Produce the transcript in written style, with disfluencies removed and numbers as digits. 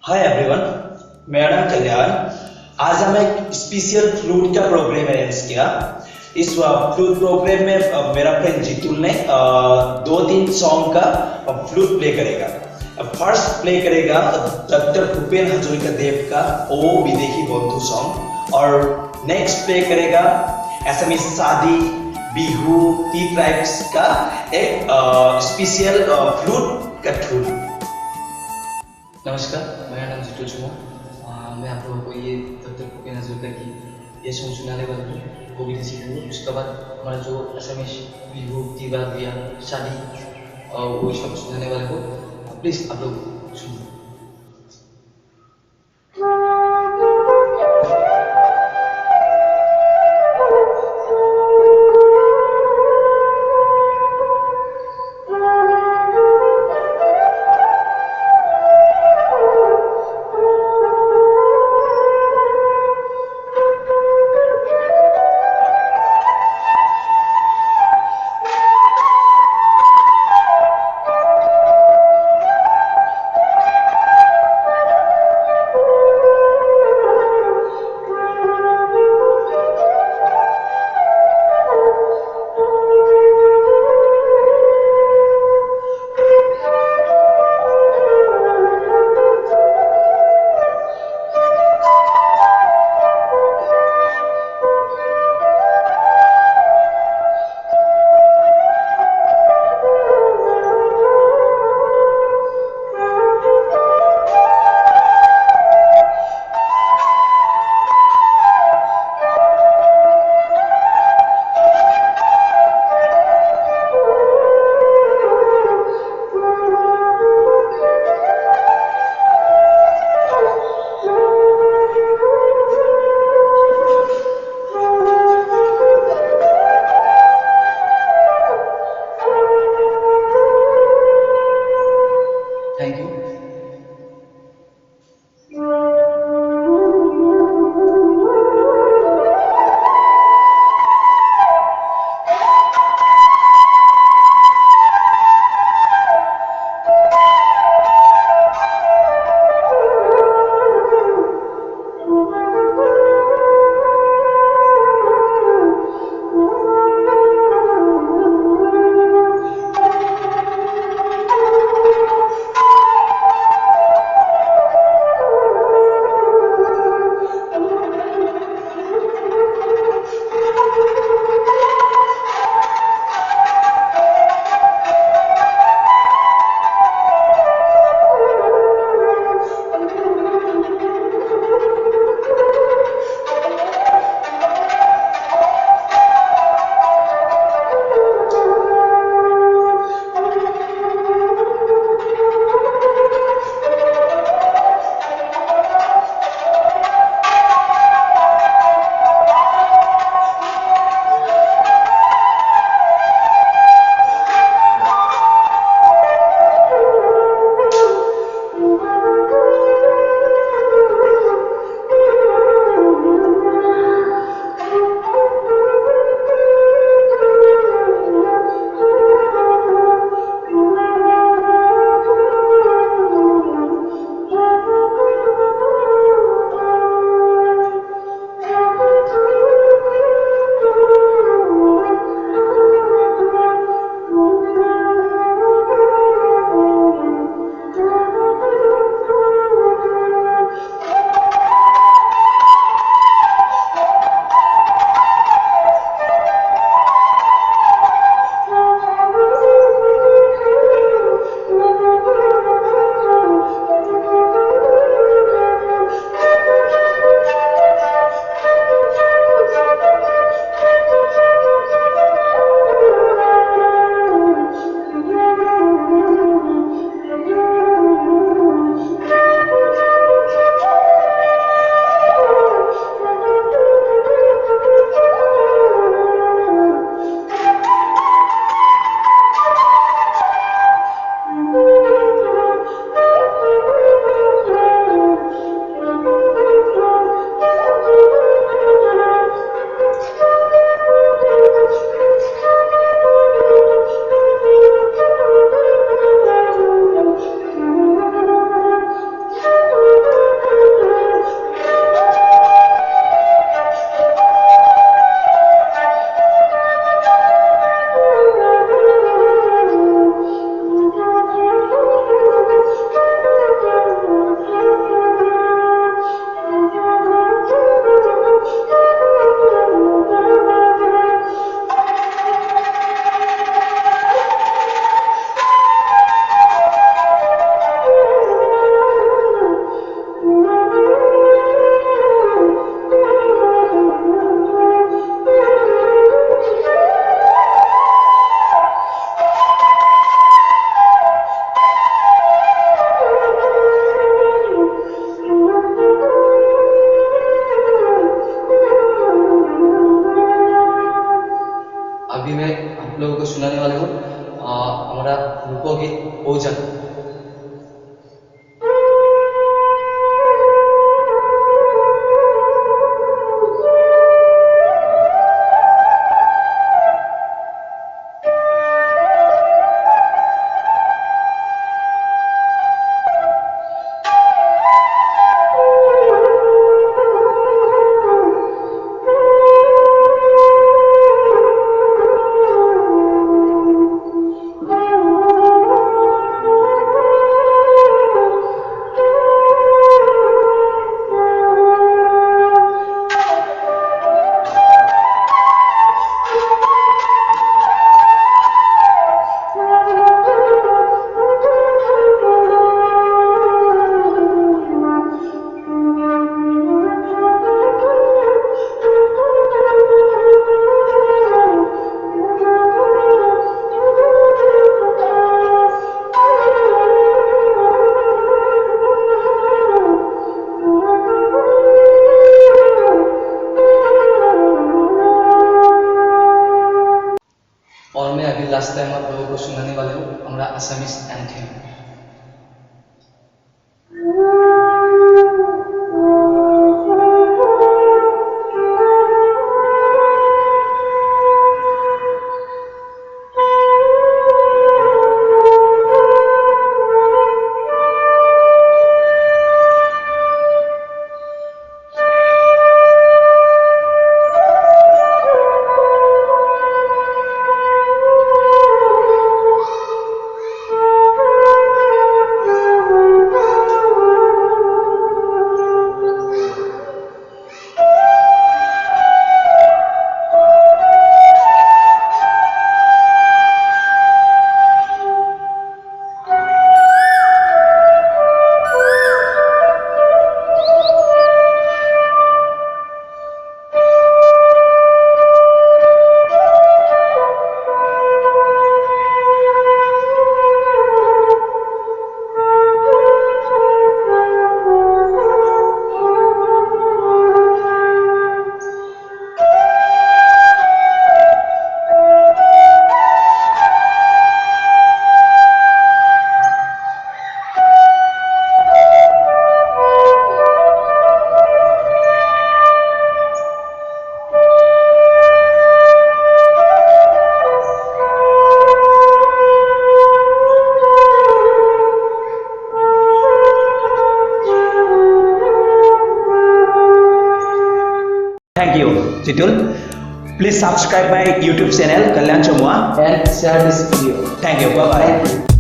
Hi everyone, मेरा नाम कल्याण। आज हम एक स्पेशल फ्लूट का प्रोग्राम अरेंज किया। इस फ्लूट प्रोग्राम में मेरा फ्रेंड जितुल ने दो तीन सॉन्ग का फ्लूट प्ले करेगा। फर्स्ट प्ले करेगा डॉक्टर भूपेन हजरिका देव का ओ विदेही बंधु सॉन्ग, और नेक्स्ट प्ले करेगा एसामीज शादी बिहू टी ट्राइब्स का एक स्पेशल फ्लूट का धुन। नमस्कार, मेरा नाम जितू चुमा। मैं आप लोगों को ये डॉक्टर भूपेन हजरिका की ये सॉन्ग सुनाने वाला हूँ, वो भी किसी को। उसके बाद हमारा जो असमीज बिहू तीवार बिया शादी और वो सब सुनाने वाले को प्लीज़ आप लोग सुनो। लास्ट टाइम आप लोगों को सुनाने वाले हूँ हमारा Assamese anthem. Thank you, Jitul. Please subscribe my YouTube channel, Kalyan Chamua. And share this video. Thank you. Bye bye. Thank you.